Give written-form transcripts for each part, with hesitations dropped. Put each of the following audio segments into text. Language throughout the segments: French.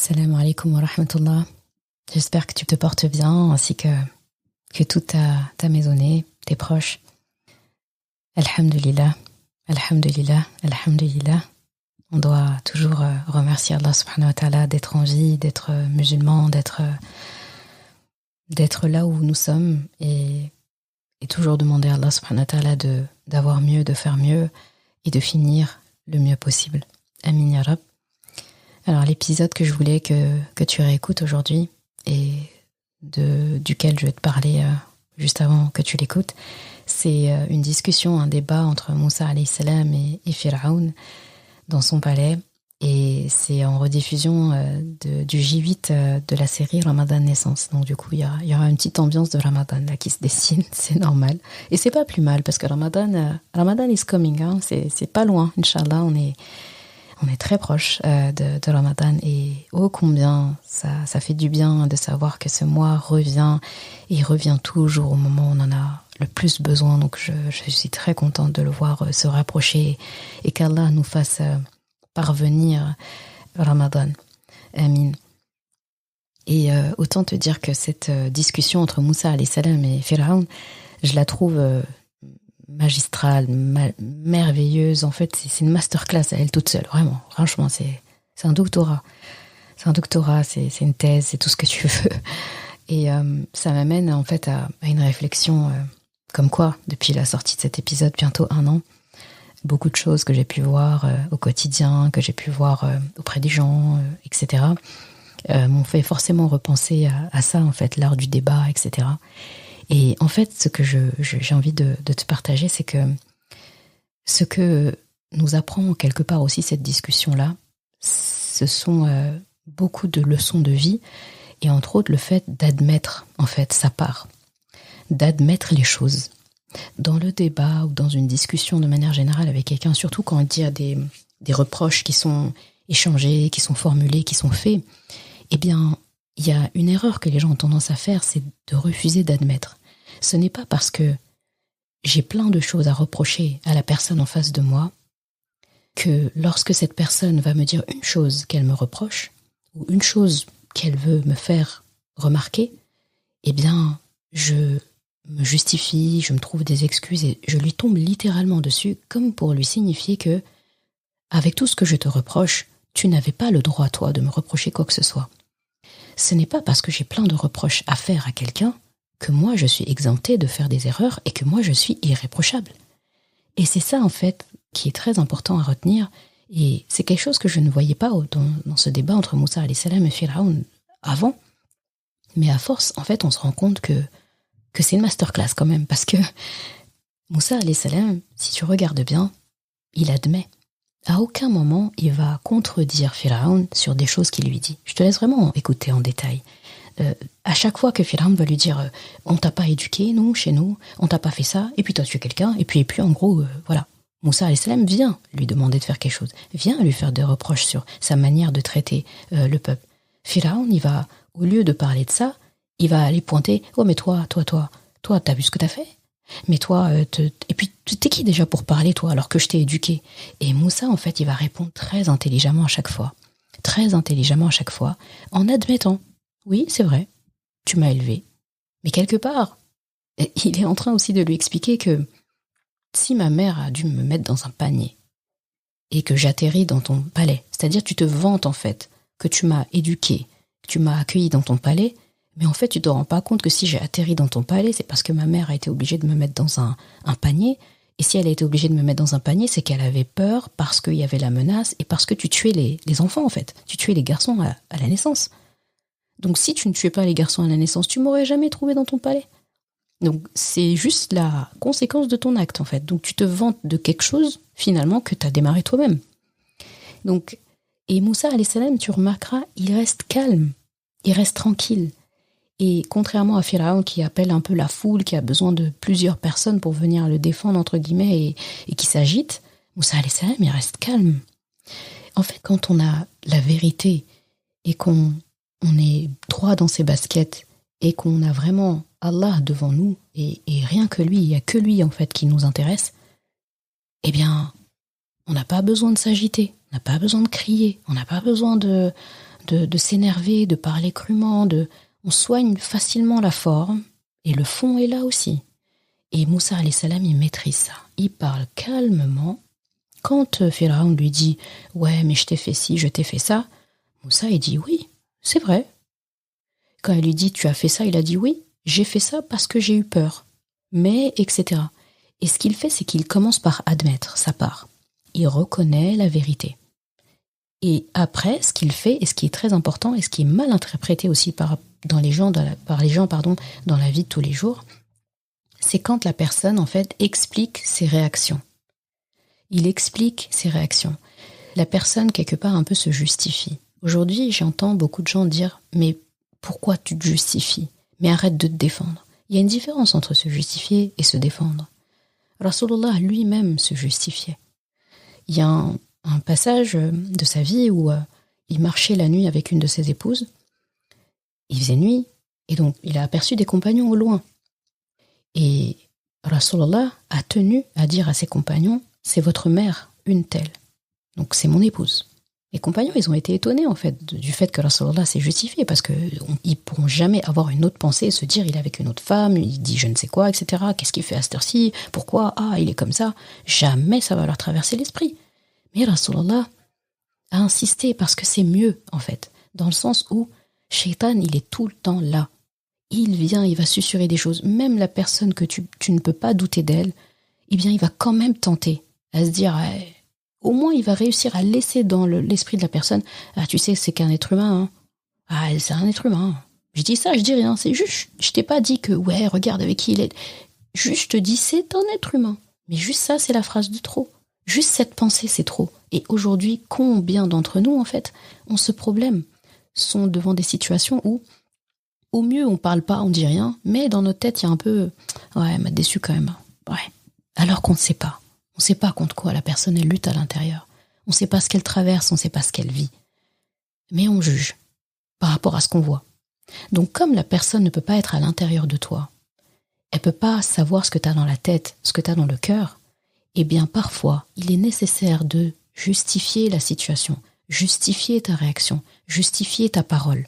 Assalamu alaikum wa rahmatullah. J'espère que tu te portes bien, ainsi que toute ta maisonnée, tes proches. Alhamdulillah, alhamdulillah, alhamdulillah. On doit toujours remercier Allah subhanahu wa ta'ala d'être en vie, d'être musulman, d'être là où nous sommes et toujours demander à Allah subhanahu wa ta'ala d'avoir mieux, de faire mieux et de finir le mieux possible. Amin ya Rab. Alors l'épisode que je voulais que tu réécoutes aujourd'hui et duquel je vais te parler juste avant que tu l'écoutes, c'est une discussion, un débat entre Moussa alayhi salam et Pharaon dans son palais, et c'est en rediffusion du J8 de la série Ramadan Naissance. Donc du coup il y aura une petite ambiance de Ramadan là qui se dessine, c'est normal, et c'est pas plus mal parce que Ramadan is coming, hein, c'est pas loin, Inch'Allah, on est très proche de Ramadan, et oh combien ça fait du bien de savoir que ce mois revient, et il revient toujours au moment où on en a le plus besoin. Donc je suis très contente de le voir se rapprocher, et qu'Allah nous fasse parvenir Ramadan. Amin. Et autant te dire que cette discussion entre Moussa alayhi salam et Pharaon, je la trouve magistrale, merveilleuse. En fait, c'est une masterclass à elle toute seule, vraiment. Franchement, c'est un doctorat. C'est un doctorat, c'est une thèse, c'est tout ce que tu veux. Et ça m'amène en fait à une réflexion comme quoi, depuis la sortie de cet épisode, bientôt 1 an, beaucoup de choses que j'ai pu voir au quotidien, que j'ai pu voir auprès des gens, etc., m'ont fait forcément repenser à ça, en fait, l'art du débat, etc. Et en fait, ce que j'ai envie de te partager, c'est que ce que nous apprend quelque part aussi cette discussion-là, ce sont beaucoup de leçons de vie, et entre autres le fait d'admettre en fait sa part, d'admettre les choses. Dans le débat ou dans une discussion de manière générale avec quelqu'un, surtout quand il y a des reproches qui sont échangés, qui sont formulés, qui sont faits, eh bien, il y a une erreur que les gens ont tendance à faire, c'est de refuser d'admettre. Ce n'est pas parce que j'ai plein de choses à reprocher à la personne en face de moi que lorsque cette personne va me dire une chose qu'elle me reproche ou une chose qu'elle veut me faire remarquer, eh bien, je me justifie, je me trouve des excuses et je lui tombe littéralement dessus comme pour lui signifier que, avec tout ce que je te reproche, tu n'avais pas le droit, toi, de me reprocher quoi que ce soit. Ce n'est pas parce que j'ai plein de reproches à faire à quelqu'un que moi je suis exemptée de faire des erreurs et que moi je suis irréprochable. Et c'est ça en fait qui est très important à retenir, et c'est quelque chose que je ne voyais pas dans ce débat entre Moussa alayhi salam et Pharaon avant, mais à force en fait on se rend compte que c'est une masterclass quand même, parce que Moussa alayhi salam, si tu regardes bien, il admet. À aucun moment il va contredire Pharaon sur des choses qu'il lui dit. Je te laisse vraiment écouter en détail. À chaque fois que Pharaon va lui dire on t'a pas éduqué, nous, chez nous, on t'a pas fait ça, et puis toi tu es quelqu'un, et puis en gros, voilà. Moussa alayhi salam vient lui demander de faire quelque chose, vient lui faire des reproches sur sa manière de traiter le peuple. Pharaon, il va, au lieu de parler de ça, il va aller pointer, oh mais toi, t'as vu ce que t'as fait? Mais toi, et puis t'es qui déjà pour parler, toi, alors que je t'ai éduqué? Et Moussa, en fait, il va répondre très intelligemment à chaque fois, en admettant, oui, c'est vrai, tu m'as élevé, mais quelque part, il est en train aussi de lui expliquer que si ma mère a dû me mettre dans un panier et que j'atterris dans ton palais, c'est-à-dire tu te vantes en fait que tu m'as éduqué, que tu m'as accueilli dans ton palais, mais en fait tu te rends pas compte que si j'ai atterri dans ton palais, c'est parce que ma mère a été obligée de me mettre dans un panier, et si elle a été obligée de me mettre dans un panier, c'est qu'elle avait peur parce qu'il y avait la menace et parce que tu tuais les enfants en fait, tu tuais les garçons à la naissance. Donc si tu ne tuais pas les garçons à la naissance, tu m'aurais jamais trouvé dans ton palais. Donc c'est juste la conséquence de ton acte en fait. Donc tu te vantes de quelque chose finalement que tu as démarré toi-même. Donc, et Moussa alayhi salam, tu remarqueras, il reste calme, il reste tranquille. Et contrairement à Pharaon qui appelle un peu la foule, qui a besoin de plusieurs personnes pour venir le défendre entre guillemets et qui s'agite, Moussa alayhi salam, il reste calme. En fait, quand on a la vérité et qu'on est droit dans ses baskets et qu'on a vraiment Allah devant nous et rien que lui, il n'y a que lui en fait qui nous intéresse, eh bien, on n'a pas besoin de s'agiter, on n'a pas besoin de crier, on n'a pas besoin de de s'énerver, de parler crûment, on soigne facilement la forme et le fond est là aussi. Et Moussa alayhi salam, il maîtrise ça. Il parle calmement. Quand Pharaon lui dit « Ouais, mais je t'ai fait ci, je t'ai fait ça », Moussa, il dit « Oui, c'est vrai ». Quand elle lui dit « Tu as fait ça », il a dit « Oui, j'ai fait ça parce que j'ai eu peur. » Mais, etc. Et ce qu'il fait, c'est qu'il commence par admettre sa part. Il reconnaît la vérité. Et après, ce qu'il fait, et ce qui est très important, et ce qui est mal interprété aussi par les gens dans la vie de tous les jours, c'est quand la personne, en fait, explique ses réactions. Il explique ses réactions. La personne, quelque part, un peu se justifie. Aujourd'hui, j'entends beaucoup de gens dire « Mais pourquoi tu te justifies ? Mais arrête de te défendre. » Il y a une différence entre se justifier et se défendre. Rasulullah lui-même se justifiait. Il y a un passage de sa vie où il marchait la nuit avec une de ses épouses. Il faisait nuit, et donc il a aperçu des compagnons au loin. Et Rasulullah a tenu à dire à ses compagnons « C'est votre mère, une telle. Donc c'est mon épouse. » Les compagnons, ils ont été étonnés en fait du fait que Rasulullah s'est justifié parce qu'ils ne pourront jamais avoir une autre pensée et se dire il est avec une autre femme, il dit je ne sais quoi, etc. Qu'est-ce qu'il fait à cette heure-ci ? Pourquoi ? Ah, il est comme ça. Jamais ça va leur traverser l'esprit. Mais Rasulullah a insisté parce que c'est mieux en fait, dans le sens où Shaitan, il est tout le temps là. Il vient, il va susurrer des choses. Même la personne que tu ne peux pas douter d'elle, eh bien, il va quand même tenter à se dire, au moins, il va réussir à laisser dans l'esprit de la personne, ah, tu sais, c'est qu'un être humain. Hein. Ah, c'est un être humain. Je dis ça, je dis rien. C'est juste, je t'ai pas dit que, ouais, regarde avec qui il est. Juste, je te dis, c'est un être humain. Mais juste ça, c'est la phrase de trop. Juste cette pensée, c'est trop. Et aujourd'hui, combien d'entre nous, en fait, ont ce problème, sont devant des situations où, au mieux, on parle pas, on dit rien, mais dans notre tête, il y a un peu, ouais, elle m'a déçu quand même. Ouais. Alors qu'on ne sait pas. On ne sait pas contre quoi la personne, elle lutte à l'intérieur. On ne sait pas ce qu'elle traverse, on ne sait pas ce qu'elle vit. Mais on juge par rapport à ce qu'on voit. Donc, comme la personne ne peut pas être à l'intérieur de toi, elle ne peut pas savoir ce que tu as dans la tête, ce que tu as dans le cœur, eh bien, parfois, il est nécessaire de justifier la situation, justifier ta réaction, justifier ta parole.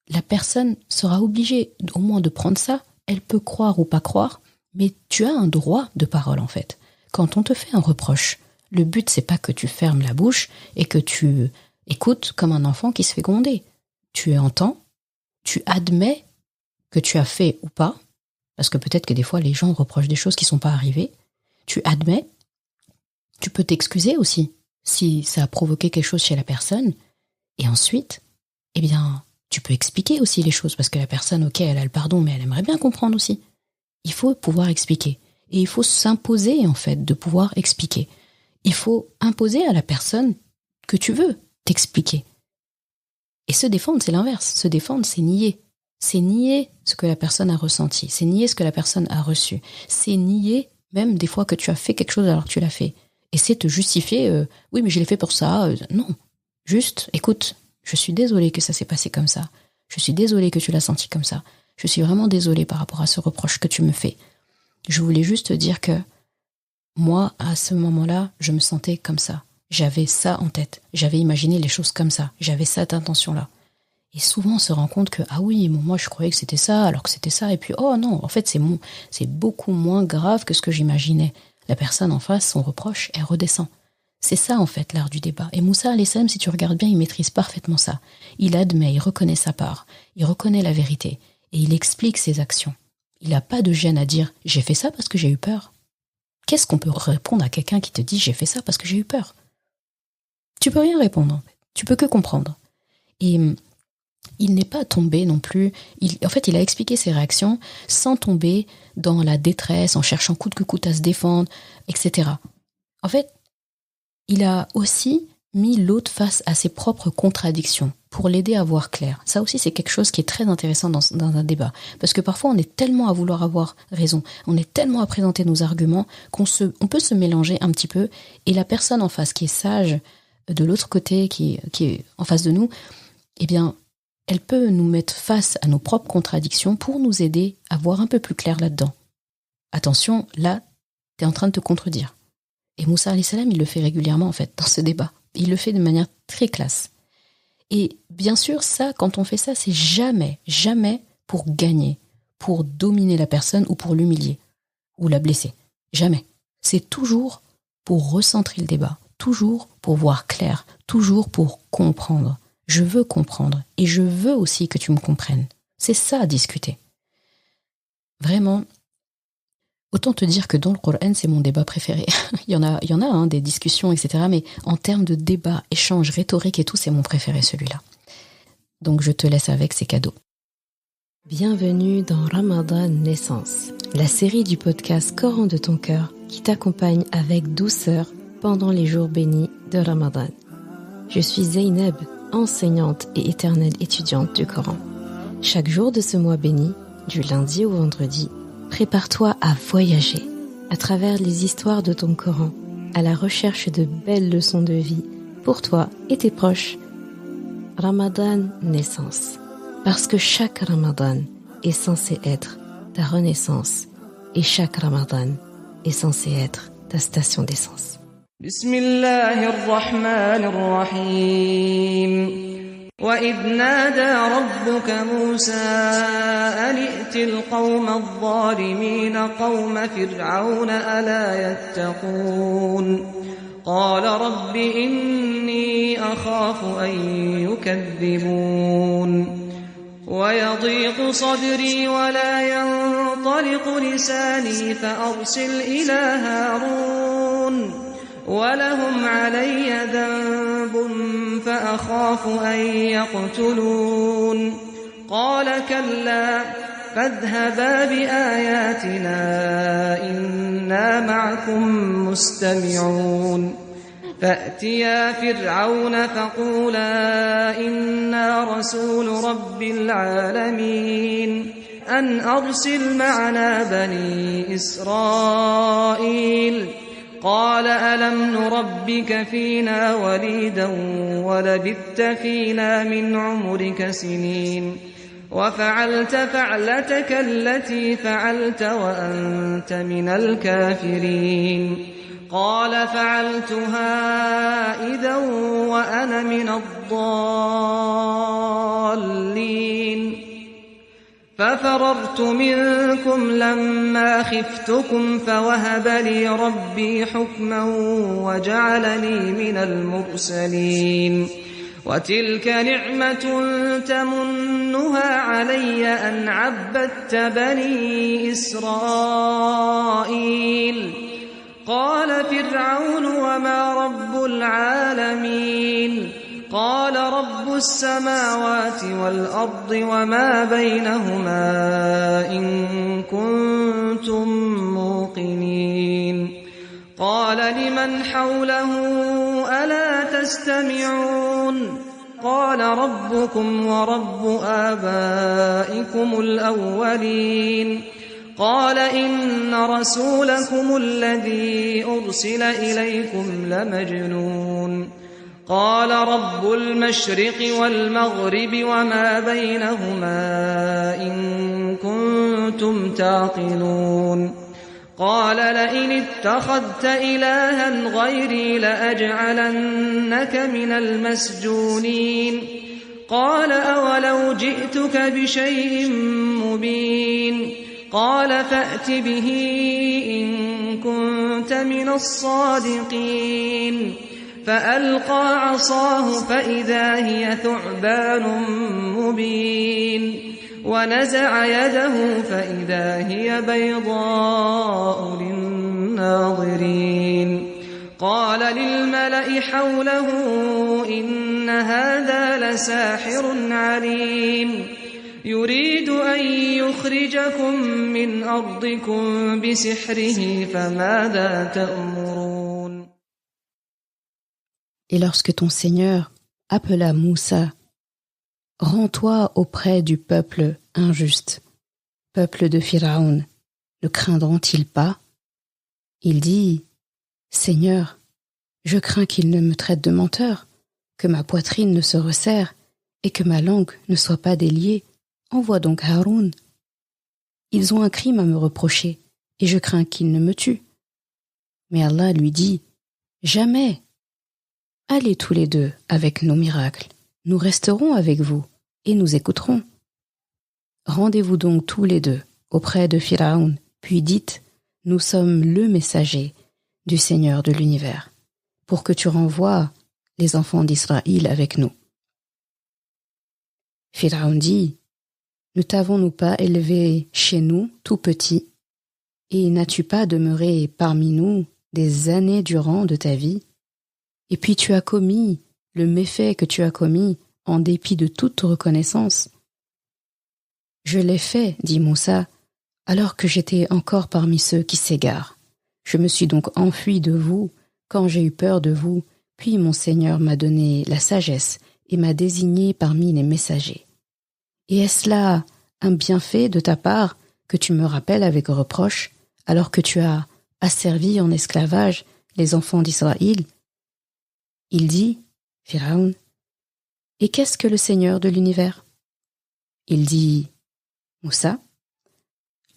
La personne sera obligée au moins de prendre ça. Elle peut croire ou pas croire, mais tu as un droit de parole en fait. Quand on te fait un reproche, le but c'est pas que tu fermes la bouche et que tu écoutes comme un enfant qui se fait gronder. Tu entends, tu admets que tu as fait ou pas, parce que peut-être que des fois les gens reprochent des choses qui sont pas arrivées. Tu admets, tu peux t'excuser aussi si ça a provoqué quelque chose chez la personne, et ensuite, eh bien, tu peux expliquer aussi les choses, parce que la personne, ok, elle a le pardon, mais elle aimerait bien comprendre aussi. Il faut pouvoir expliquer. Et il faut s'imposer, en fait, de pouvoir expliquer. Il faut imposer à la personne que tu veux t'expliquer. Et se défendre, c'est l'inverse. Se défendre, c'est nier. C'est nier ce que la personne a ressenti. C'est nier ce que la personne a reçu. C'est nier, même des fois que tu as fait quelque chose alors que tu l'as fait. Et c'est te justifier, oui, mais je l'ai fait pour ça. Non. Juste, écoute, je suis désolée que ça s'est passé comme ça. Je suis désolée que tu l'as senti comme ça. Je suis vraiment désolée par rapport à ce reproche que tu me fais. Je voulais juste te dire que moi, à ce moment-là, je me sentais comme ça. J'avais ça en tête. J'avais imaginé les choses comme ça. J'avais cette intention-là. Et souvent, on se rend compte que, ah oui, moi, je croyais que c'était ça, alors que c'était ça. Et puis, oh non, en fait, c'est beaucoup moins grave que ce que j'imaginais. La personne en face, son reproche, elle redescend. C'est ça, en fait, l'art du débat. Et Moussa alayhi salam, si tu regardes bien, il maîtrise parfaitement ça. Il admet, il reconnaît sa part, il reconnaît la vérité, et il explique ses actions. Il n'a pas de gêne à dire « j'ai fait ça parce que j'ai eu peur ». Qu'est-ce qu'on peut répondre à quelqu'un qui te dit « j'ai fait ça parce que j'ai eu peur ». Tu peux rien répondre, en fait. Tu peux que comprendre. Et il n'est pas tombé non plus. En fait, il a expliqué ses réactions sans tomber dans la détresse, en cherchant coûte que coûte à se défendre, etc. En fait, il a aussi mis l'autre face à ses propres contradictions pour l'aider à voir clair. Ça aussi, c'est quelque chose qui est très intéressant dans un débat. Parce que parfois, on est tellement à vouloir avoir raison, on est tellement à présenter nos arguments qu'on peut se mélanger un petit peu. Et la personne en face qui est sage, de l'autre côté, qui est en face de nous, eh bien, elle peut nous mettre face à nos propres contradictions pour nous aider à voir un peu plus clair là-dedans. Attention, là, tu es en train de te contredire. Et Moussa alayhi salam, il le fait régulièrement en fait dans ce débat. Il le fait de manière très classe. Et bien sûr, ça, quand on fait ça, c'est jamais pour gagner, pour dominer la personne ou pour l'humilier ou la blesser. Jamais. C'est toujours pour recentrer le débat, toujours pour voir clair, toujours pour comprendre. Je veux comprendre et je veux aussi que tu me comprennes. C'est ça, discuter. Vraiment, autant te dire que dans le Coran, c'est mon débat préféré. il y en a des discussions, etc. Mais en termes de débat, échange, rhétorique et tout, c'est mon préféré, celui-là. Donc je te laisse avec ces cadeaux. Bienvenue dans Ramadan Naissance, la série du podcast Coran de ton cœur qui t'accompagne avec douceur pendant les jours bénis de Ramadan. Je suis Zeynep, enseignante et éternelle étudiante du Coran. Chaque jour de ce mois béni, du lundi au vendredi, prépare-toi à voyager à travers les histoires de ton Coran, à la recherche de belles leçons de vie pour toi et tes proches. Ramadan Naissance, parce que chaque Ramadan est censé être ta renaissance et chaque Ramadan est censé être ta station d'essence. Bismillahirrahmanirrahim. وإذ نادى ربك موسى أن ائت القوم الظالمين قوم فرعون ألا يتقون قال رب إني أخاف أن يكذبون ويضيق صدري ولا ينطلق لساني فأرسل إلى هارون ولهم علي ذنب فأخاف أن يقتلون قال كلا فاذهبا بآياتنا إنا معكم مستمعون فأتيا فرعون فقولا إنا رسول رب العالمين أن أرسل معنا بني إسرائيل قال ألم نربك فينا وليدا ولبثت فينا من عمرك سنين وفعلت فعلتك التي فعلت وأنت من الكافرين قال فعلتها إذا وأنا من الضالين ففررت منكم لما خفتكم فوهب لي ربي حكما وجعلني من المرسلين وتلك نعمة تمنها علي أن عبدت بني إسرائيل قال فرعون وما رب العالمين قال رب السماوات والأرض وما بينهما إن كنتم موقنين قال لمن حوله ألا تستمعون قال ربكم ورب آبائكم الأولين قال إن رسولكم الذي أرسل إليكم لمجنون قال رب المشرق والمغرب وما بينهما إن كنتم تعقلون قال لئن اتخذت إلها غيري لأجعلنك من المسجونين قال أولو جئتك بشيء مبين قال فأت به إن كنت من الصادقين فألقى عصاه فإذا هي ثعبان مبين ونزع يده فإذا هي بيضاء للناظرين قال للملأ حوله إن هذا لساحر عليم يريد أن يخرجكم من أرضكم بسحره فماذا تأمرون. Et lorsque ton Seigneur appela Moussa, rends-toi auprès du peuple injuste, peuple de Pharaon, le craindront-ils pas? Il dit, Seigneur, je crains qu'il ne me traite de menteur, que ma poitrine ne se resserre et que ma langue ne soit pas déliée. Envoie donc Haroun. Ils ont un crime à me reprocher et je crains qu'ils ne me tuent. Mais Allah lui dit, jamais. Allez tous les deux avec nos miracles nous resterons avec vous et nous écouterons. Rendez-vous donc tous les deux auprès de Pharaon, puis dites, nous sommes le messager du Seigneur de l'univers, pour que tu renvoies les enfants d'Israël avec nous. Pharaon dit, ne t'avons-nous pas élevé chez nous tout petit, et n'as-tu pas demeuré parmi nous des années durant de ta vie? Et puis tu as commis le méfait que tu as commis en dépit de toute reconnaissance. Je l'ai fait, dit Moussa, alors que j'étais encore parmi ceux qui s'égarent. Je me suis donc enfui de vous quand j'ai eu peur de vous, puis mon Seigneur m'a donné la sagesse et m'a désigné parmi les messagers. Et est-ce là un bienfait de ta part que tu me rappelles avec reproche, alors que tu as asservi en esclavage les enfants d'Israël? Il dit, Pharaon, et qu'est-ce que le Seigneur de l'univers? Il dit, Moussa,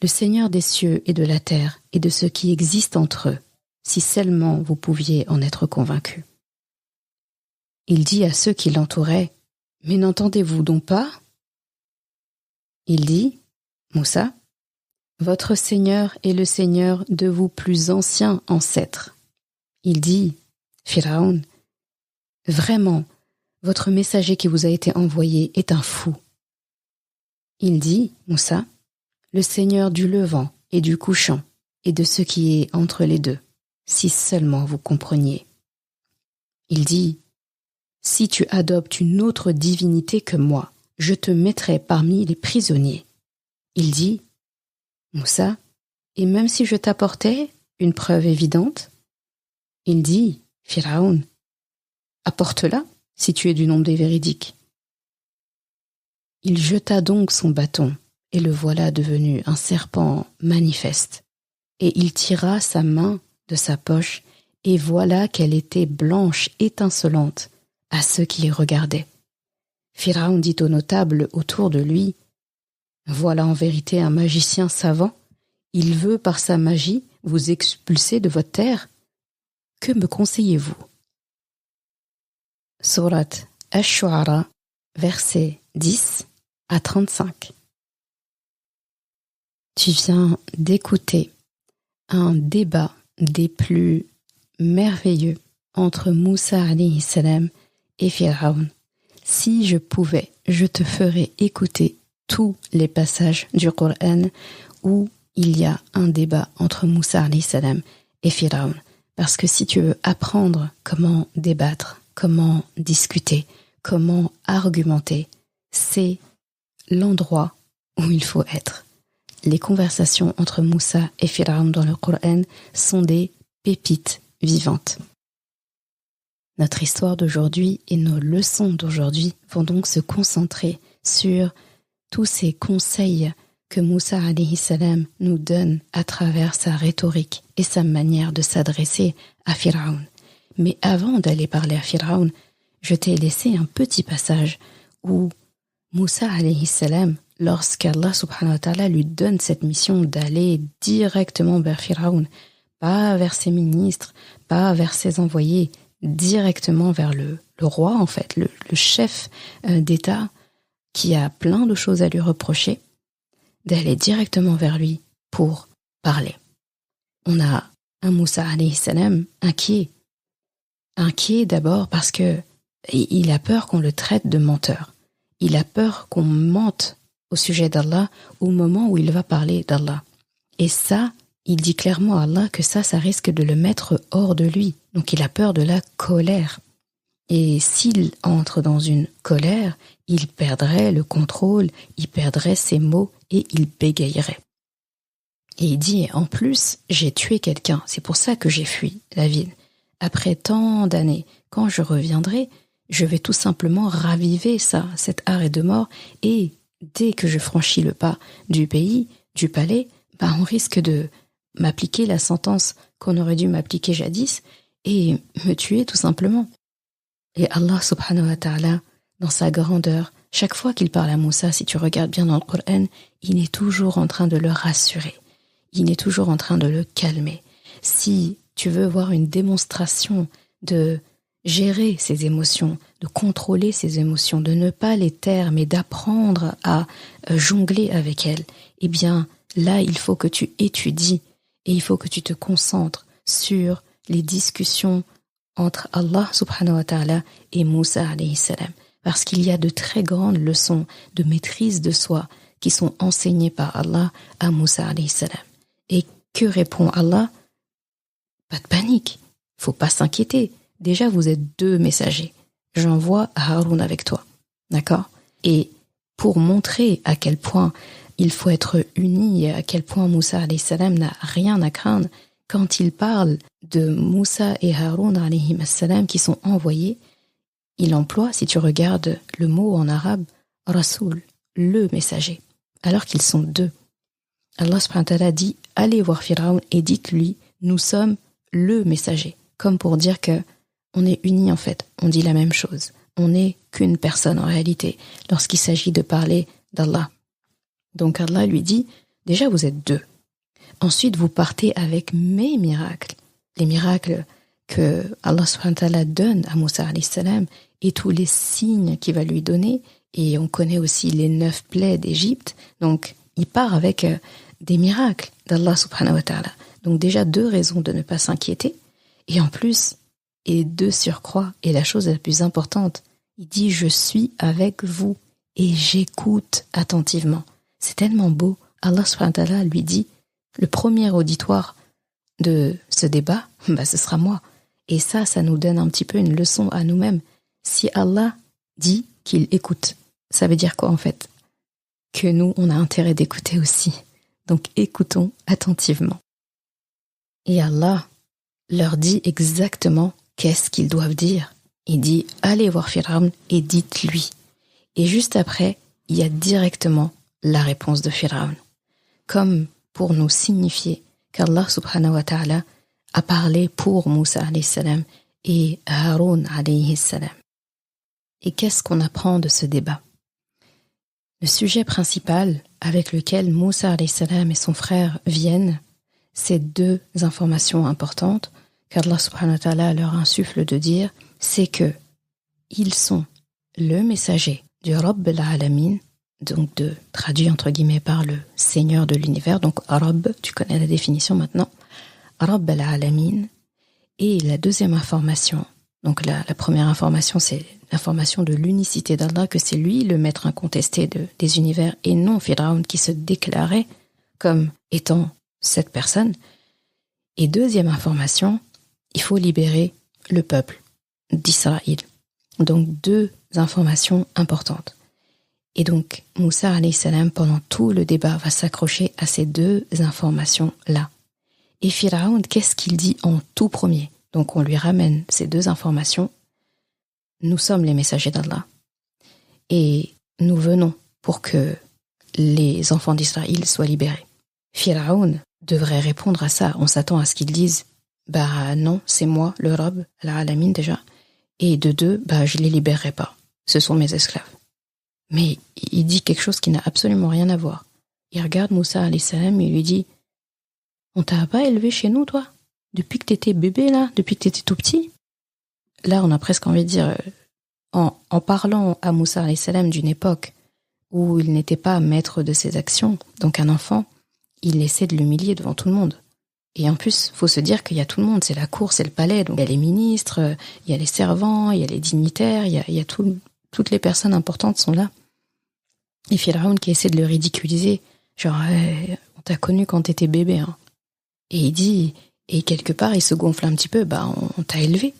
le Seigneur des cieux et de la terre et de ce qui existe entre eux, si seulement vous pouviez en être convaincus. Il dit à ceux qui l'entouraient, mais n'entendez-vous donc pas? Il dit, Moussa, votre Seigneur est le Seigneur de vos plus anciens ancêtres. Il dit, Pharaon, vraiment, votre messager qui vous a été envoyé est un fou. Il dit, Moussa, le Seigneur du levant et du couchant et de ce qui est entre les deux, si seulement vous compreniez. Il dit, si tu adoptes une autre divinité que moi, je te mettrai parmi les prisonniers. Il dit, Moussa, et même si je t'apportais une preuve évidente? Il dit, Pharaon, apporte-la si tu es du nombre des véridiques. Il jeta donc son bâton, et le voilà devenu un serpent manifeste. Et il tira sa main de sa poche, et voilà qu'elle était blanche, étincelante, à ceux qui les regardaient. Pharaon dit aux notables autour de lui, « Voilà en vérité un magicien savant. Il veut par sa magie vous expulser de votre terre. Que me conseillez-vous » Sourate Ash-Shu'ara, versets 10 à 35. Tu viens d'écouter un débat des plus merveilleux entre Moussa alayhi salam et Pharaon. Si je pouvais, je te ferais écouter tous les passages du Coran où il y a un débat entre Moussa alayhi salam et Pharaon. Parce que si tu veux apprendre comment débattre, comment discuter, comment argumenter, c'est l'endroit où il faut être. Les conversations entre Moussa et Pharaon dans le Coran sont des pépites vivantes. Notre histoire d'aujourd'hui et nos leçons d'aujourd'hui vont donc se concentrer sur tous ces conseils que Moussa alayhi salam nous donne à travers sa rhétorique et sa manière de s'adresser à Pharaon. Mais avant d'aller parler à Pharaon, je t'ai laissé un petit passage où Moussa alayhi salam, lorsqu'Allah subhanahu wa ta'ala lui donne cette mission d'aller directement vers Pharaon, pas vers ses ministres, pas vers ses envoyés, directement vers le roi en fait, le chef d'État qui a plein de choses à lui reprocher, d'aller directement vers lui pour parler. On a un Moussa alayhi salam inquiet. Inquiet d'abord parce que il a peur qu'on le traite de menteur. Il a peur qu'on mente au sujet d'Allah au moment où il va parler d'Allah. Et ça, il dit clairement à Allah que ça risque de le mettre hors de lui. Donc il a peur de la colère. Et s'il entre dans une colère, il perdrait le contrôle, il perdrait ses mots et il bégayerait. Et il dit, en plus, j'ai tué quelqu'un, c'est pour ça que j'ai fui la ville. Après tant d'années, quand je reviendrai, je vais tout simplement raviver ça, cet arrêt de mort, et dès que je franchis le pas du pays, du palais, on risque de m'appliquer la sentence qu'on aurait dû m'appliquer jadis et me tuer tout simplement. Et Allah subhanahu wa ta'ala, dans sa grandeur, chaque fois qu'il parle à Moussa, si tu regardes bien dans le Coran, il est toujours en train de le rassurer. Il est toujours en train de le calmer. Si tu veux voir une démonstration de gérer ses émotions, de contrôler ses émotions, de ne pas les taire, mais d'apprendre à jongler avec elles, eh bien, là, il faut que tu étudies et il faut que tu te concentres sur les discussions entre Allah subhanahu wa ta'ala et Moussa alayhi salam. Parce qu'il y a de très grandes leçons de maîtrise de soi qui sont enseignées par Allah à Moussa alayhi salam. Et que répond Allah? Pas de panique, faut pas s'inquiéter. Déjà, vous êtes 2 messagers. J'envoie Haroun avec toi, d'accord? Et pour montrer à quel point il faut être unis et à quel point Moussa alayhi salam n'a rien à craindre, quand il parle de Moussa et Haroun alayhi salam qui sont envoyés, il emploie, si tu regardes le mot en arabe, Rasoul, le messager, alors qu'ils sont 2. Allah subhanahu wa ta'ala dit, allez voir Pharaon et dites-lui, nous sommes le messager. Comme pour dire que on est unis en fait, on dit la même chose. On n'est qu'une personne en réalité, lorsqu'il s'agit de parler d'Allah. Donc Allah lui dit, déjà vous êtes 2. Ensuite vous partez avec mes miracles, les miracles que Allah subhanahu wa ta'ala donne à Moussa alayhi salam et tous les signes qu'il va lui donner. Et on connaît aussi les 9 plaies d'Égypte. Donc il part avec des miracles d'Allah subhanahu wa ta'ala. Donc déjà 2 raisons de ne pas s'inquiéter. Et en plus, et de surcroît, et la chose la plus importante, il dit « Je suis avec vous et j'écoute attentivement ». C'est tellement beau. Allah subhanahu wa ta'ala lui dit « Le premier auditoire de ce débat, ce sera moi ». Et ça nous donne un petit peu une leçon à nous-mêmes. Si Allah dit qu'il écoute, ça veut dire quoi en fait? Que nous, on a intérêt d'écouter aussi. Donc écoutons attentivement. Et Allah leur dit exactement qu'est-ce qu'ils doivent dire. Il dit « Allez voir Pharaon et dites-lui ». Et juste après, il y a directement la réponse de Pharaon. Comme pour nous signifier qu'Allah subhanahu wa ta'ala a parlé pour Moussa alayhi salam et Haroun alayhi salam. Et qu'est-ce qu'on apprend de ce débat? Le sujet principal avec lequel Moussa alayhi salam et son frère viennent, c'est 2 informations importantes qu'Allah subhanahu wa ta'ala leur insuffle de dire, c'est que ils sont le messager du Rabb al-Alamin, donc traduit entre guillemets par le Seigneur de l'univers, donc Rabb, tu connais la définition maintenant, Rabb al-Alamin. Et la deuxième information, donc la première information, c'est l'information de l'unicité d'Allah, que c'est lui le maître incontesté des univers et non Pharaon qui se déclarait comme étant cette personne. Et deuxième information, il faut libérer le peuple d'Israël. Donc 2 informations importantes. Et donc Moussa alayhi salam, pendant tout le débat, va s'accrocher à ces 2 informations-là. Et Pharaon, qu'est-ce qu'il dit en tout premier? Donc on lui ramène ces 2 informations. Nous sommes les messagers d'Allah. Et nous venons pour que les enfants d'Israël soient libérés. Pharaon devrait répondre à ça. On s'attend à ce qu'ils disent non, c'est moi, le Rabb, al-Alamin déjà. Et de 2, je les libérerai pas. Ce sont mes esclaves. Mais il dit quelque chose qui n'a absolument rien à voir. Il regarde Moussa alayhi salam et il lui dit « On t'a pas élevé chez nous, toi? Depuis que t'étais bébé, là? Depuis que t'étais tout petit ?» Là, on a presque envie de dire, en parlant à Moussa alayhi salam d'une époque où il n'était pas maître de ses actions, donc un enfant, il essaie de l'humilier devant tout le monde. Et en plus, faut se dire qu'il y a tout le monde, c'est la cour, c'est le palais, donc il y a les ministres, il y a les servants, il y a les dignitaires, il y a toutes les personnes importantes sont là. Et Pharaon qui essaie de le ridiculiser, genre on t'a connu quand t'étais bébé, hein. Et il dit, et quelque part il se gonfle un petit peu, on t'a élevé.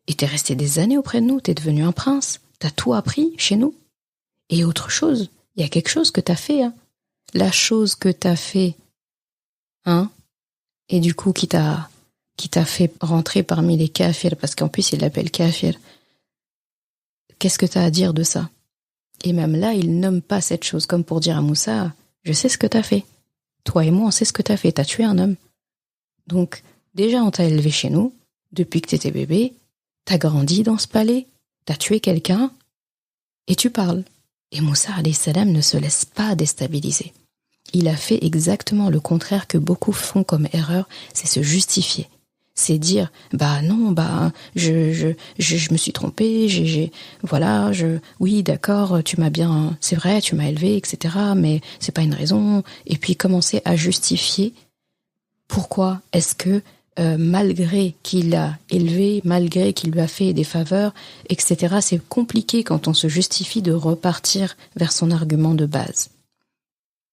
Et t'es resté des années auprès de nous, t'es devenu un prince, t'as tout appris chez nous. Et autre chose, il y a quelque chose que t'as fait, hein. La chose que t'as fait, hein, et du coup qui t'a fait rentrer parmi les kafirs, parce qu'en plus il l'appelle kafir. Qu'est-ce que t'as à dire de ça? Et même là, il nomme pas cette chose, comme pour dire à Moussa, je sais ce que t'as fait. Toi et moi, on sait ce que t'as fait, t'as tué un homme. Donc, déjà on t'a élevé chez nous, depuis que t'étais bébé, t'as grandi dans ce palais, t'as tué quelqu'un, et tu parles. Et Moussa alayhi salam ne se laisse pas déstabiliser. Il a fait exactement le contraire que beaucoup font comme erreur, c'est se justifier. c'est dire non, je me suis trompée, voilà, oui, d'accord, c'est vrai, tu m'as élevé, etc., mais c'est pas une raison. Et puis commencer à justifier pourquoi est-ce que malgré qu'il l'a élevé, malgré qu'il lui a fait des faveurs, etc., c'est compliqué quand on se justifie de repartir vers son argument de base.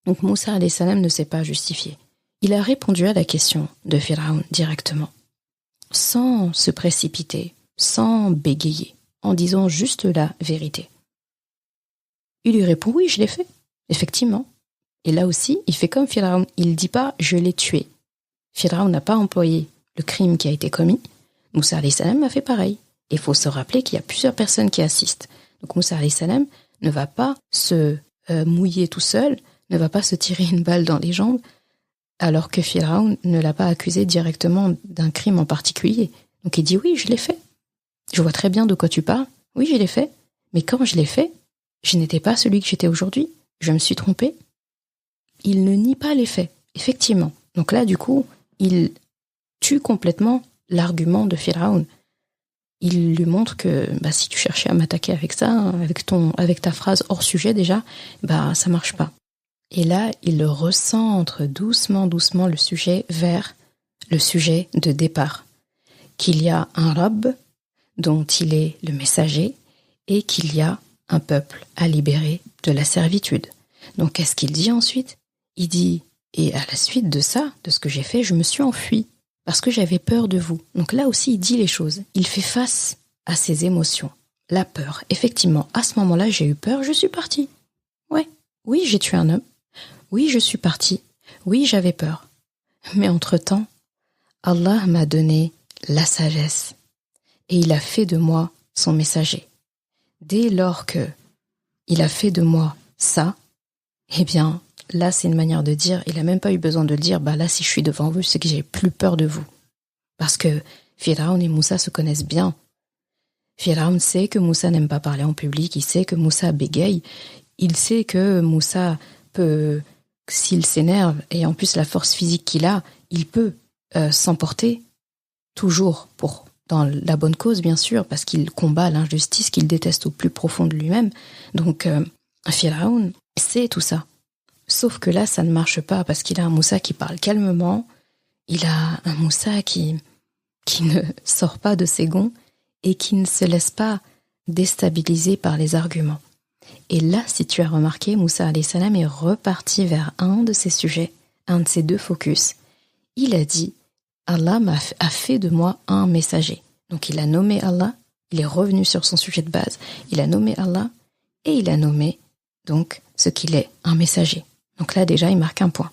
Donc Moussa alayhi salam ne s'est pas justifié. Il a répondu à la question de Pharaon directement, sans se précipiter, sans bégayer, en disant juste la vérité. Il lui répond, oui, je l'ai fait, effectivement. Et là aussi, il fait comme Pharaon, il ne dit pas « je l'ai tué ». Pharaon n'a pas employé le crime qui a été commis. Moussa alayhi salam a fait pareil. Et il faut se rappeler qu'il y a plusieurs personnes qui assistent. Donc Moussa alayhi salam ne va pas se mouiller tout seul, ne va pas se tirer une balle dans les jambes, alors que Pharaon ne l'a pas accusé directement d'un crime en particulier. Donc il dit oui, je l'ai fait. Je vois très bien de quoi tu parles. Oui, je l'ai fait. Mais quand je l'ai fait, je n'étais pas celui que j'étais aujourd'hui. Je me suis trompé. Il ne nie pas les faits, effectivement. Donc là, du coup, il tue complètement l'argument de Pharaon. Il lui montre que si tu cherchais à m'attaquer avec ça, avec ta phrase hors sujet déjà, ça marche pas. Et là, il recentre doucement le sujet vers le sujet de départ. Qu'il y a un Rabb dont il est le messager et qu'il y a un peuple à libérer de la servitude. Donc qu'est-ce qu'il dit ensuite ? Il dit, et à la suite de ça, de ce que j'ai fait, je me suis enfui parce que j'avais peur de vous. Donc là aussi, il dit les choses. Il fait face à ses émotions. La peur. Effectivement, à ce moment-là, j'ai eu peur, je suis parti. Oui, j'ai tué un homme. Oui, je suis parti. Oui, j'avais peur. Mais entre-temps, Allah m'a donné la sagesse et il a fait de moi son messager. Dès lors que il a fait de moi ça, eh bien, là, c'est une manière de dire, il n'a même pas eu besoin de dire, là, si je suis devant vous, c'est que j'ai plus peur de vous. Parce que Pharaon et Moussa se connaissent bien. Pharaon sait que Moussa n'aime pas parler en public, il sait que Moussa bégaye, il sait que Moussa peut, s'il s'énerve, et en plus la force physique qu'il a, il peut s'emporter, toujours dans la bonne cause, bien sûr, parce qu'il combat l'injustice qu'il déteste au plus profond de lui-même. Donc, Pharaon sait tout ça. Sauf que là, ça ne marche pas, parce qu'il a un Moussa qui parle calmement, il a un Moussa qui ne sort pas de ses gonds et qui ne se laisse pas déstabiliser par les arguments. Et là, si tu as remarqué, Moussa alayhi salam est reparti vers un de ses sujets, un de ses deux focus. Il a dit, Allah a fait de moi un messager. Donc il a nommé Allah, il est revenu sur son sujet de base, il a nommé Allah et il a nommé donc ce qu'il est, un messager. Donc là déjà il marque un point.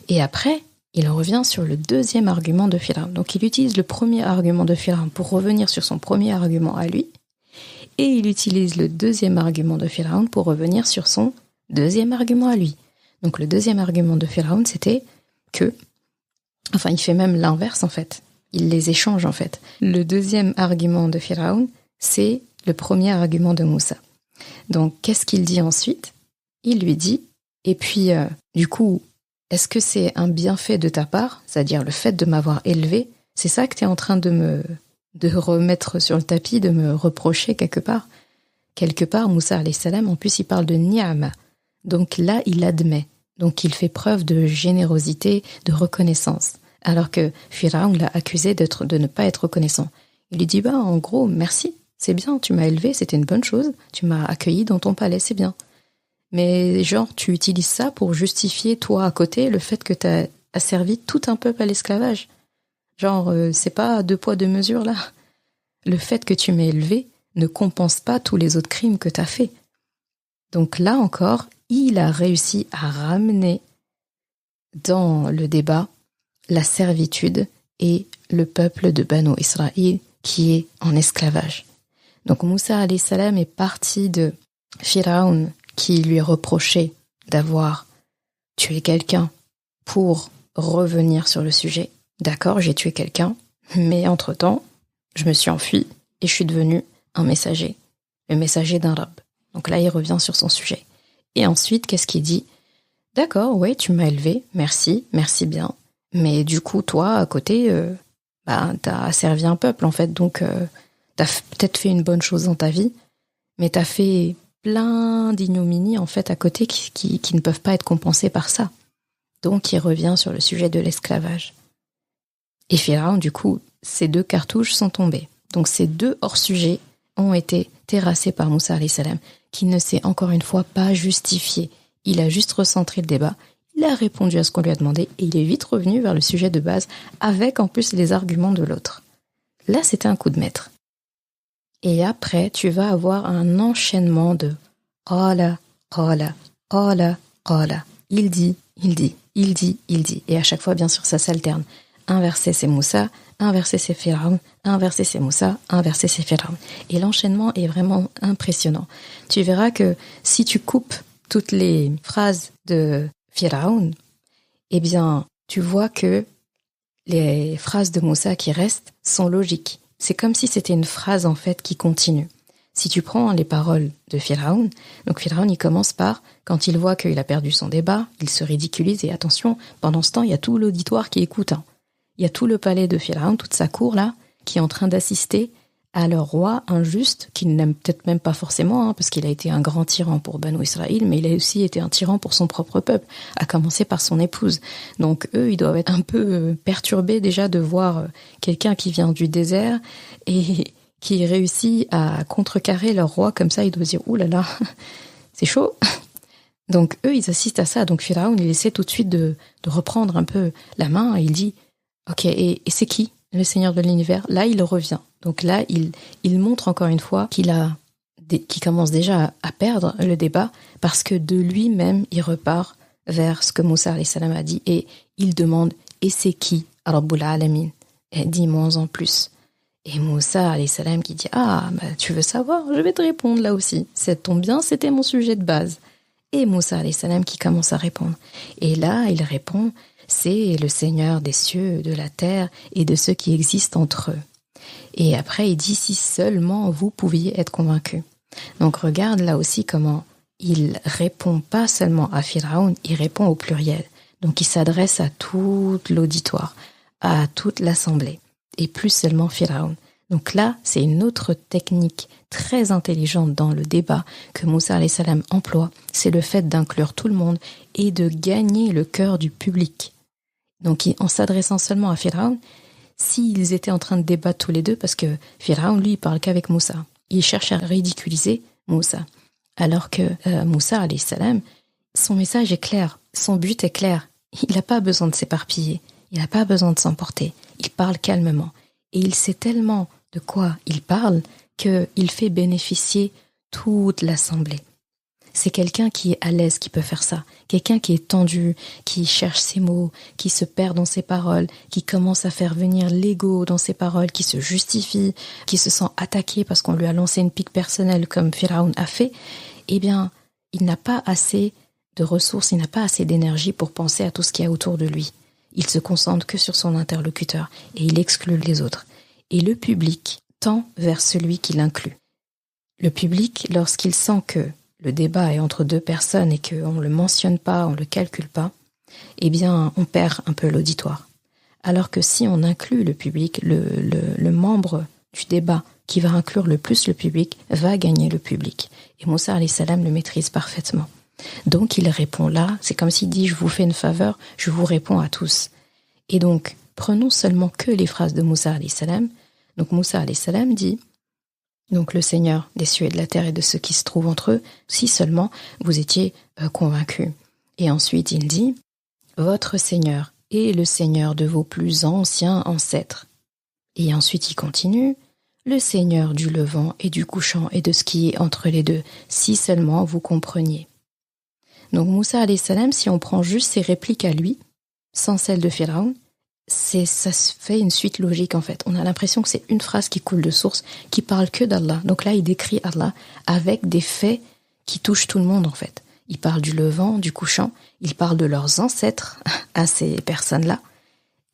Et après, il revient sur le deuxième argument de Pharaon. Donc il utilise le premier argument de Pharaon pour revenir sur son premier argument à lui, et il utilise le deuxième argument de Pharaon pour revenir sur son deuxième argument à lui. Donc le deuxième argument de Pharaon, c'était que, enfin il fait même l'inverse en fait, il les échange en fait. Le deuxième argument de Pharaon, c'est le premier argument de Moussa. Donc qu'est-ce qu'il dit ensuite ? Il lui dit, et puis du coup, est-ce que c'est un bienfait de ta part, c'est-à-dire le fait de m'avoir élevé, c'est ça que tu es en train de remettre sur le tapis, de me reprocher quelque part ? Quelque part, Moussa alayhi salam, en plus il parle de ni'ama. Donc là, il admet. Donc il fait preuve de générosité, de reconnaissance. Alors que Pharaon l'a accusé de ne pas être reconnaissant. Il lui dit, en gros, merci, c'est bien, tu m'as élevé, c'était une bonne chose, tu m'as accueilli dans ton palais, c'est bien. Mais genre, tu utilises ça pour justifier, toi, à côté, le fait que tu as asservi tout un peuple à l'esclavage. Genre, c'est pas deux poids, deux mesures, là. Le fait que tu m'aies élevé ne compense pas tous les autres crimes que tu as faits. Donc là encore, il a réussi à ramener dans le débat la servitude et le peuple de Banu Israël qui est en esclavage. Donc Moussa alayhi salam est parti de Pharaon qui lui reprochait d'avoir tué quelqu'un pour revenir sur le sujet. D'accord, j'ai tué quelqu'un, mais entre-temps, je me suis enfui et je suis devenu un messager, le messager d'un Rabb. Donc là, il revient sur son sujet. Et ensuite, qu'est-ce qu'il dit ? D'accord, ouais, tu m'as élevé, merci bien. Mais du coup, toi, à côté, t'as servi un peuple en fait, donc t'as peut-être fait une bonne chose dans ta vie, mais t'as fait plein d'ignominies en fait à côté qui ne peuvent pas être compensées par ça. Donc il revient sur le sujet de l'esclavage. Et Pharaon, du coup, ces 2 cartouches sont tombées. Donc ces 2 hors-sujets ont été terrassés par Moussa alayhi salam, qui ne s'est encore une fois pas justifié. Il a juste recentré le débat, il a répondu à ce qu'on lui a demandé et il est vite revenu vers le sujet de base avec en plus les arguments de l'autre. Là, c'était un coup de maître. Et après, tu vas avoir un enchaînement de « qala, qala, qala, qala ». Il dit. Et à chaque fois, bien sûr, ça s'alterne. Un verset, c'est Moussa, un verset, c'est Pharaon, un verset, c'est Moussa, un verset, c'est Pharaon. Et l'enchaînement est vraiment impressionnant. Tu verras que si tu coupes toutes les phrases de Pharaon, eh bien, tu vois que les phrases de Moussa qui restent sont logiques. C'est comme si c'était une phrase, en fait, qui continue. Si tu prends les paroles de Pharaon, donc Pharaon, il commence par, quand il voit qu'il a perdu son débat, il se ridiculise, et attention, pendant ce temps, il y a tout l'auditoire qui écoute. Il y a tout le palais de Pharaon, toute sa cour, là, qui est en train d'assister à leur roi injuste, qu'il n'aime peut-être même pas forcément, parce qu'il a été un grand tyran pour Banu Israël, mais il a aussi été un tyran pour son propre peuple, à commencer par son épouse. Donc eux, ils doivent être un peu perturbés déjà de voir quelqu'un qui vient du désert et qui réussit à contrecarrer leur roi comme ça. Ils doivent dire « Ouh là là, c'est chaud !» Donc eux, ils assistent à ça. Donc Pharaon, il essaie tout de suite de reprendre un peu la main et il dit « Ok, et c'est qui le Seigneur de l'univers ?» Là, il revient. Donc là, il montre encore une fois qu'il commence déjà à perdre le débat parce que de lui-même, il repart vers ce que Moussa alayhi salam a dit et il demande « Et c'est qui Rabbul Alamin ?» Et dis-moi en plus. Et Moussa alayhi salam qui dit « Ah, bah, tu veux savoir? Je vais te répondre là aussi. Ça tombe bien, c'était mon sujet de base. » Et Moussa alayhi salam qui commence à répondre. Et là, il répond « C'est le Seigneur des cieux, de la terre et de ceux qui existent entre eux. » Et après, il dit « Si seulement vous pouviez être convaincus. » Donc regarde là aussi comment il répond pas seulement à Pharaon, il répond au pluriel. Donc il s'adresse à tout l'auditoire, à toute l'assemblée, et plus seulement Pharaon. Donc là, c'est une autre technique très intelligente dans le débat que Moussa alayhi salam emploie, c'est le fait d'inclure tout le monde et de gagner le cœur du public. Donc en s'adressant seulement à Pharaon, s'ils étaient en train de débattre tous les deux, parce que Pharaon, lui, il parle qu'avec Moussa, il cherche à ridiculiser Moussa, alors que Moussa alayhi salam, son message est clair, son but est clair, il n'a pas besoin de s'éparpiller, il n'a pas besoin de s'emporter, il parle calmement, et il sait tellement de quoi il parle qu'il fait bénéficier toute l'assemblée. C'est quelqu'un qui est à l'aise qui peut faire ça, quelqu'un qui est tendu, qui cherche ses mots, qui se perd dans ses paroles, qui commence à faire venir l'ego dans ses paroles, qui se justifie, qui se sent attaqué parce qu'on lui a lancé une pique personnelle comme Pharaon a fait. Eh bien, il n'a pas assez de ressources, il n'a pas assez d'énergie pour penser à tout ce qu'il y a autour de lui. Il se concentre que sur son interlocuteur et il exclut les autres. Et le public tend vers celui qui l'inclut. Le public, lorsqu'il sent que le débat est entre deux personnes et qu'on ne le mentionne pas, on ne le calcule pas, eh bien, on perd un peu l'auditoire. Alors que si on inclut le public, le membre du débat qui va inclure le plus le public va gagner le public. Et Moussa alayhi salam le maîtrise parfaitement. Donc il répond là, c'est comme s'il dit « je vous fais une faveur, je vous réponds à tous ». Et donc, prenons seulement que les phrases de Moussa alayhi salam. Donc Moussa alayhi salam dit donc le Seigneur des cieux et de la terre et de ceux qui se trouvent entre eux, si seulement vous étiez convaincus. Et ensuite il dit votre Seigneur est le Seigneur de vos plus anciens ancêtres. Et ensuite il continue le Seigneur du levant et du couchant et de ce qui est entre les deux, si seulement vous compreniez. Donc Moussa alayhi salam, si on prend juste ses répliques à lui, sans celle de Pharaon, ça se fait une suite logique en fait. On a l'impression que c'est une phrase qui coule de source, qui parle que d'Allah. Donc là, il décrit Allah avec des faits qui touchent tout le monde en fait. Il parle du levant, du couchant, il parle de leurs ancêtres à ces personnes-là,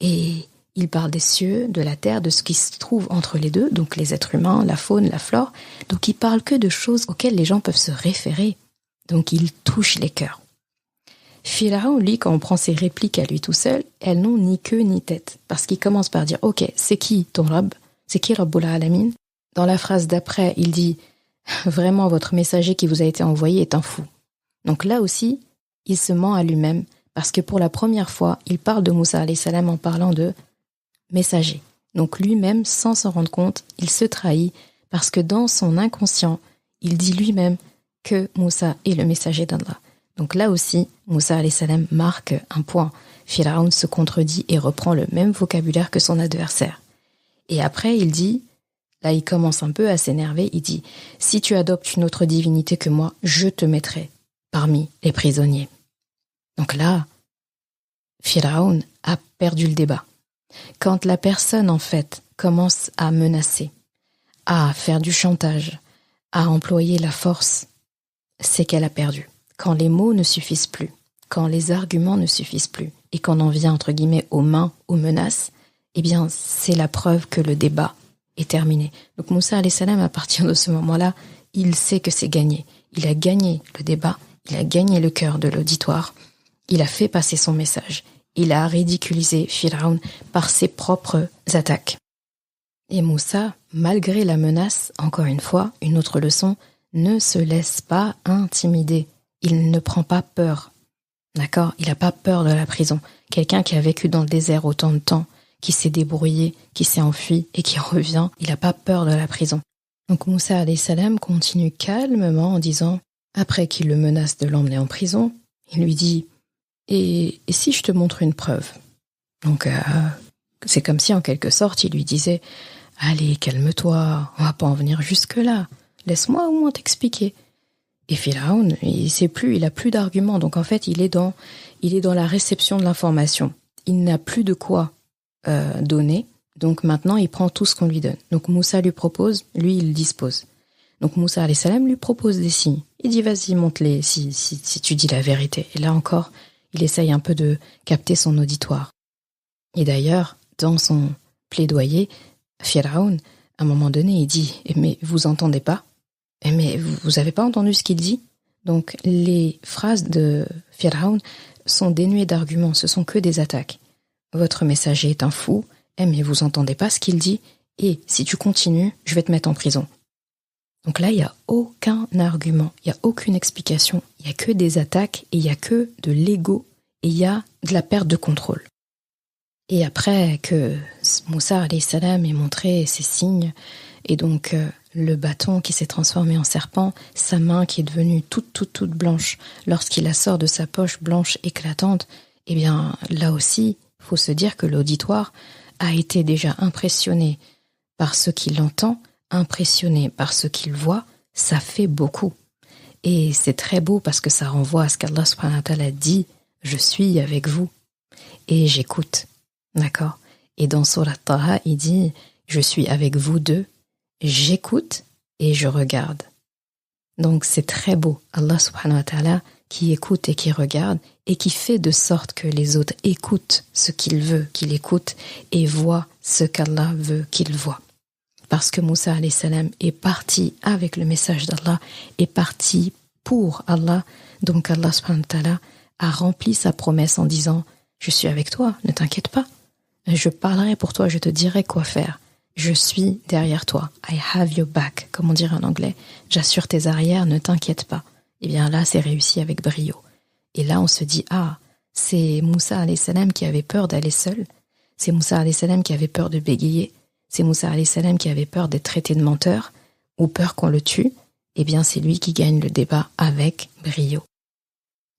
et il parle des cieux, de la terre, de ce qui se trouve entre les deux, donc les êtres humains, la faune, la flore. Donc il parle que de choses auxquelles les gens peuvent se référer. Donc il touche les cœurs. Pharaon, lui, quand on prend ses répliques à lui tout seul, elles n'ont ni queue ni tête. Parce qu'il commence par dire, ok, c'est qui ton Rabb? C'est qui Rabbul Alamin? Dans la phrase d'après, il dit, vraiment, votre messager qui vous a été envoyé est un fou. Donc là aussi, il se ment à lui-même, parce que pour la première fois, il parle de Moussa alayhi salam en parlant de messager. Donc lui-même, sans s'en rendre compte, il se trahit, parce que dans son inconscient, il dit lui-même que Moussa est le messager d'Allah. Donc là aussi, Moussa alayhi salam marque un point. Pharaon se contredit et reprend le même vocabulaire que son adversaire. Et après, il dit, là il commence un peu à s'énerver, il dit « Si tu adoptes une autre divinité que moi, je te mettrai parmi les prisonniers. » Donc là, Pharaon a perdu le débat. Quand la personne, en fait, commence à menacer, à faire du chantage, à employer la force, c'est qu'elle a perdu. Quand les mots ne suffisent plus, quand les arguments ne suffisent plus, et qu'on en vient, entre guillemets, aux mains, aux menaces, eh bien, c'est la preuve que le débat est terminé. Donc Moussa alayhi salam, à partir de ce moment-là, il sait que c'est gagné. Il a gagné le débat, il a gagné le cœur de l'auditoire, il a fait passer son message, il a ridiculisé Pharaon par ses propres attaques. Et Moussa, malgré la menace, encore une fois, une autre leçon, ne se laisse pas intimider. Il ne prend pas peur. D'accord? Il n'a pas peur de la prison. Quelqu'un qui a vécu dans le désert autant de temps, qui s'est débrouillé, qui s'est enfui et qui revient, il n'a pas peur de la prison. Donc Moussa alayhi salam continue calmement en disant, après qu'il le menace de l'emmener en prison, il lui dit « Et si je te montre une preuve ?» Donc c'est comme si en quelque sorte il lui disait « Allez, calme-toi, on va pas en venir jusque-là, laisse-moi au moins t'expliquer. » Et Pharaon, il sait plus, il a plus d'arguments, donc en fait il est dans la réception de l'information. Il n'a plus de quoi donner, donc maintenant il prend tout ce qu'on lui donne. Donc Moussa lui propose, lui il dispose. Donc Moussa alayhi salam lui propose des signes. Il dit vas-y, montre-les si tu dis la vérité. Et là encore, il essaye un peu de capter son auditoire. Et d'ailleurs, dans son plaidoyer, Pharaon, à un moment donné, il dit « Mais vous entendez pas ? Mais vous avez pas entendu ce qu'il dit ?» Donc les phrases de Pharaon sont dénuées d'arguments, ce sont que des attaques. Votre messager est un fou, mais vous entendez pas ce qu'il dit, et si tu continues, je vais te mettre en prison. Donc là, il n'y a aucun argument, il n'y a aucune explication, il n'y a que des attaques, et il n'y a que de l'ego, et il y a de la perte de contrôle. Et après que Moussa alayhi salam ait montré ses signes, et donc le bâton qui s'est transformé en serpent, sa main qui est devenue toute blanche, lorsqu'il la sort de sa poche blanche éclatante, eh bien là aussi, il faut se dire que l'auditoire a été déjà impressionné par ce qu'il entend, impressionné par ce qu'il voit, ça fait beaucoup. Et c'est très beau parce que ça renvoie à ce qu'Allah subhanahu wa ta'ala dit « Je suis avec vous et j'écoute ». D'accord? Et dans Surat Taha, il dit « Je suis avec vous deux, j'écoute et je regarde ». Donc c'est très beau. Allah subhanahu wa ta'ala qui écoute et qui regarde et qui fait de sorte que les autres écoutent ce qu'il veut qu'il écoute et voient ce qu'Allah veut qu'il voit. Parce que Moussa alayhi salam est parti avec le message d'Allah, est parti pour Allah. Donc Allah subhanahu wa ta'ala a rempli sa promesse en disant « Je suis avec toi, ne t'inquiète pas. Je parlerai pour toi, je te dirai quoi faire. Je suis derrière toi. I have your back, comme on dirait en anglais. J'assure tes arrières, ne t'inquiète pas. » Et bien là, c'est réussi avec brio. Et là, on se dit, ah, c'est Moussa alayhi salam qui avait peur d'aller seul. C'est Moussa alayhi salam qui avait peur de bégayer. C'est Moussa alayhi salam qui avait peur d'être traité de menteur ou peur qu'on le tue. Eh bien, c'est lui qui gagne le débat avec brio.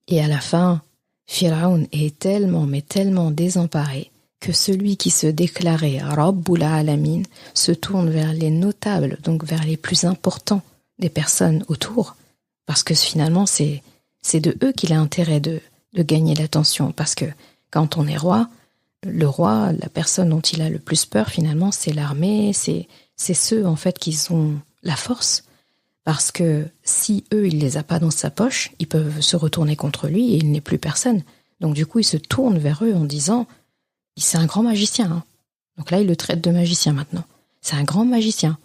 Et à la fin, Pharaon est tellement désemparé que celui qui se déclarait Rabbul Alamin se tourne vers les notables, donc vers les plus importants des personnes autour, parce que finalement, c'est de eux qu'il a intérêt de gagner l'attention, parce que quand on est roi, le roi, la personne dont il a le plus peur finalement, c'est l'armée, c'est ceux en fait qui ont la force, parce que si eux, il les a pas dans sa poche, ils peuvent se retourner contre lui et il n'est plus personne. Donc du coup, il se tourne vers eux en disant, c'est un grand magicien, hein. Donc là, il le traite de magicien maintenant. C'est un grand magicien.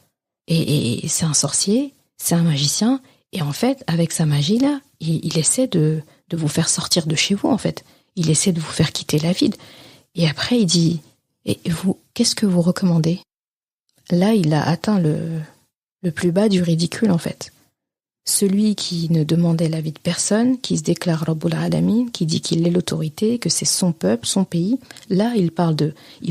Et c'est un sorcier, c'est un magicien, et en fait, avec sa magie-là, il essaie de vous faire sortir de chez vous, en fait. Il essaie de vous faire quitter la ville. Et après, il dit, et vous, qu'est-ce que vous recommandez? Là, il a atteint le plus bas du ridicule, en fait. Celui qui ne demandait l'avis de personne, qui se déclare Rabbul Alamin, qui dit qu'il est l'autorité, que c'est son peuple, son pays. Là, il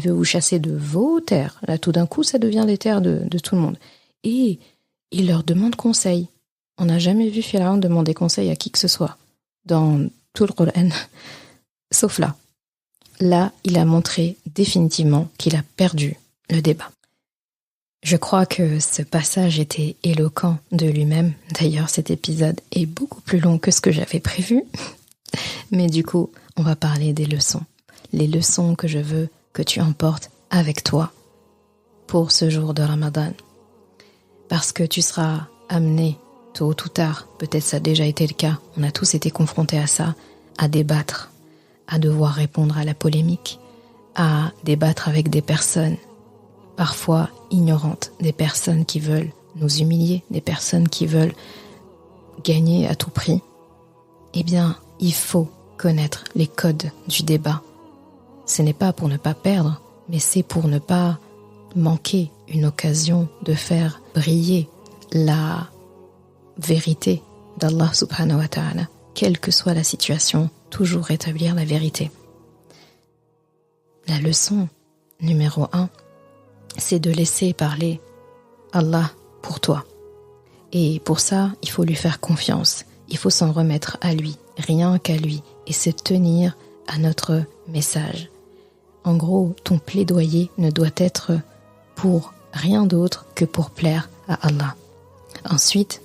veut vous chasser de vos terres. Là, tout d'un coup, ça devient les terres de tout le monde. Et il leur demande conseil. On n'a jamais vu Pharaon demander conseil à qui que ce soit dans tout le Coran, sauf là. Là, il a montré définitivement qu'il a perdu le débat. Je crois que ce passage était éloquent de lui-même. D'ailleurs, cet épisode est beaucoup plus long que ce que j'avais prévu. Mais du coup, on va parler des leçons. Les leçons que je veux que tu emportes avec toi pour ce jour de Ramadan. Parce que tu seras amené, tôt ou tard, peut-être ça a déjà été le cas, on a tous été confrontés à ça, à débattre, à devoir répondre à la polémique, à débattre avec des personnes parfois ignorantes, des personnes qui veulent nous humilier, des personnes qui veulent gagner à tout prix. Eh bien, il faut connaître les codes du débat. Ce n'est pas pour ne pas perdre, mais c'est pour ne pas manquer une occasion de faire briller la vérité d'Allah subhanahu wa ta'ala. Quelle que soit la situation, toujours rétablir la vérité. La leçon numéro 1, c'est de laisser parler Allah pour toi. Et pour ça, il faut lui faire confiance. Il faut s'en remettre à lui, rien qu'à lui, et se tenir à notre message. En gros, ton plaidoyer ne doit être pour rien d'autre que pour plaire à Allah. Ensuite,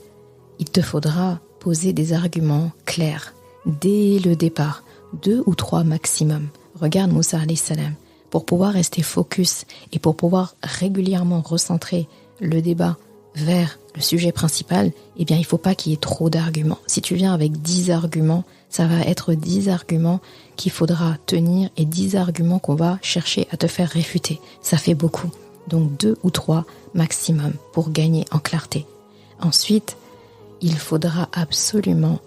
il te faudra poser des arguments clairs dès le départ, 2 ou 3 maximum. Regarde Moussa alayhi salam. Pour pouvoir rester focus et pour pouvoir régulièrement recentrer le débat vers le sujet principal, eh bien, il ne faut pas qu'il y ait trop d'arguments. Si tu viens avec 10 arguments, ça va être 10 arguments qu'il faudra tenir et 10 arguments qu'on va chercher à te faire réfuter. Ça fait beaucoup. Donc 2 ou 3 maximum pour gagner en clarté. Ensuite, il faudra absolument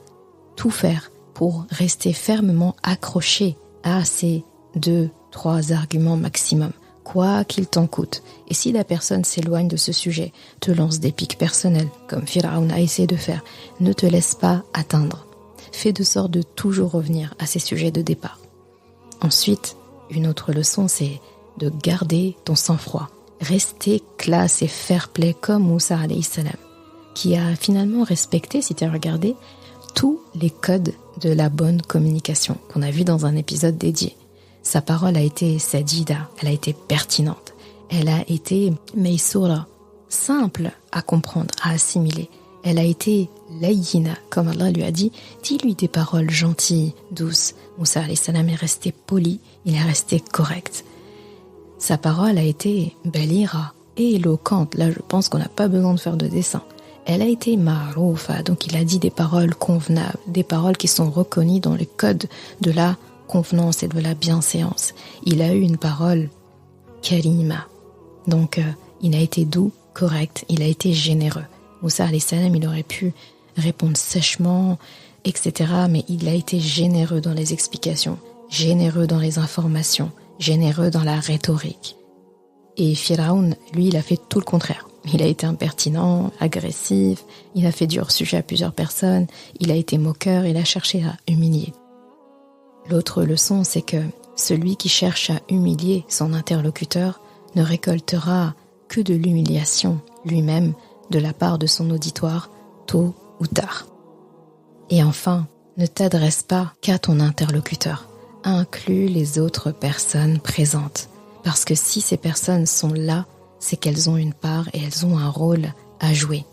tout faire pour rester fermement accroché à ces 2-3 arguments maximum, quoi qu'il t'en coûte. Et si la personne s'éloigne de ce sujet, te lance des piques personnelles, comme Pharaon a essayé de faire, ne te laisse pas atteindre. Fais de sorte de toujours revenir à ces sujets de départ. Ensuite, une autre leçon, c'est de garder ton sang-froid. Rester classe et fair play comme Moussa alayhi salam, qui a finalement respecté, si tu as regardé, tous les codes de la bonne communication qu'on a vu dans un épisode dédié. Sa parole a été sadida, elle a été pertinente, elle a été meysura, simple à comprendre, à assimiler. Elle a été layyina, comme Allah lui a dit, dis-lui des paroles gentilles, douces. Moussa alayhi salam est resté poli, il est resté correct. Sa parole a été balira, éloquente. Là, je pense qu'on n'a pas besoin de faire de dessin. Elle a été ma'roufa, donc il a dit des paroles convenables, des paroles qui sont reconnues dans le code de la convenance et de la bienséance. Il a eu une parole karima, donc il a été doux, correct, il a été généreux. Moussa alayhi salam, il aurait pu répondre sèchement, etc. Mais il a été généreux dans les explications, généreux dans les informations, généreux dans la rhétorique. Et Pharaon, lui, il a fait tout le contraire. Il a été impertinent, agressif, il a fait du hors-sujet à plusieurs personnes, il a été moqueur, il a cherché à humilier. L'autre leçon, c'est que celui qui cherche à humilier son interlocuteur ne récoltera que de l'humiliation lui-même de la part de son auditoire, tôt ou tard. Et enfin, ne t'adresse pas qu'à ton interlocuteur. Inclus les autres personnes présentes. Parce que si ces personnes sont là, c'est qu'elles ont une part et elles ont un rôle à jouer.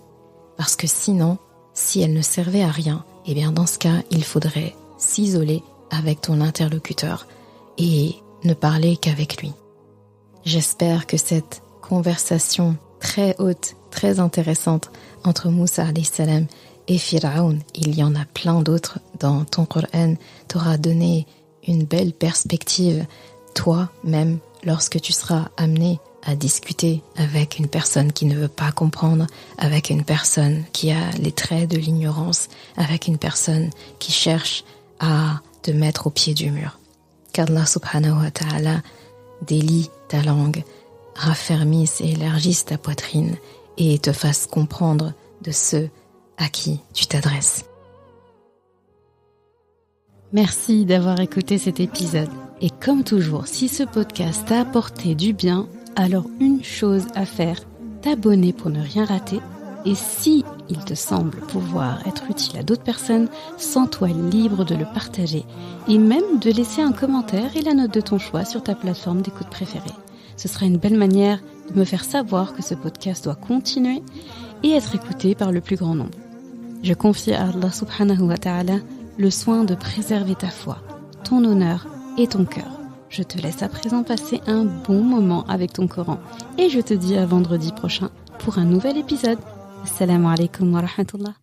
Parce que sinon, si elles ne servaient à rien, eh bien dans ce cas, il faudrait s'isoler avec ton interlocuteur et ne parler qu'avec lui. J'espère que cette conversation très haute, très intéressante entre Moussa alayhi salam et Pharaon, il y en a plein d'autres dans ton Coran, t'aura donné une belle perspective, toi-même, lorsque tu seras amené à discuter avec une personne qui ne veut pas comprendre, avec une personne qui a les traits de l'ignorance, avec une personne qui cherche à te mettre au pied du mur. Qu'Allah subhanahu wa ta'ala délie ta langue, raffermisse et élargisse ta poitrine et te fasse comprendre de ceux à qui tu t'adresses. Merci d'avoir écouté cet épisode. Et comme toujours, si ce podcast t'a apporté du bien, alors une chose à faire, t'abonner pour ne rien rater. Et si il te semble pouvoir être utile à d'autres personnes, sens-toi libre de le partager et même de laisser un commentaire et la note de ton choix sur ta plateforme d'écoute préférée. Ce sera une belle manière de me faire savoir que ce podcast doit continuer et être écouté par le plus grand nombre. Je confie à Allah subhanahu wa ta'ala le soin de préserver ta foi, ton honneur et ton cœur. Je te laisse à présent passer un bon moment avec ton Coran et je te dis à vendredi prochain pour un nouvel épisode. Assalamu alaikum wa rahmatullah.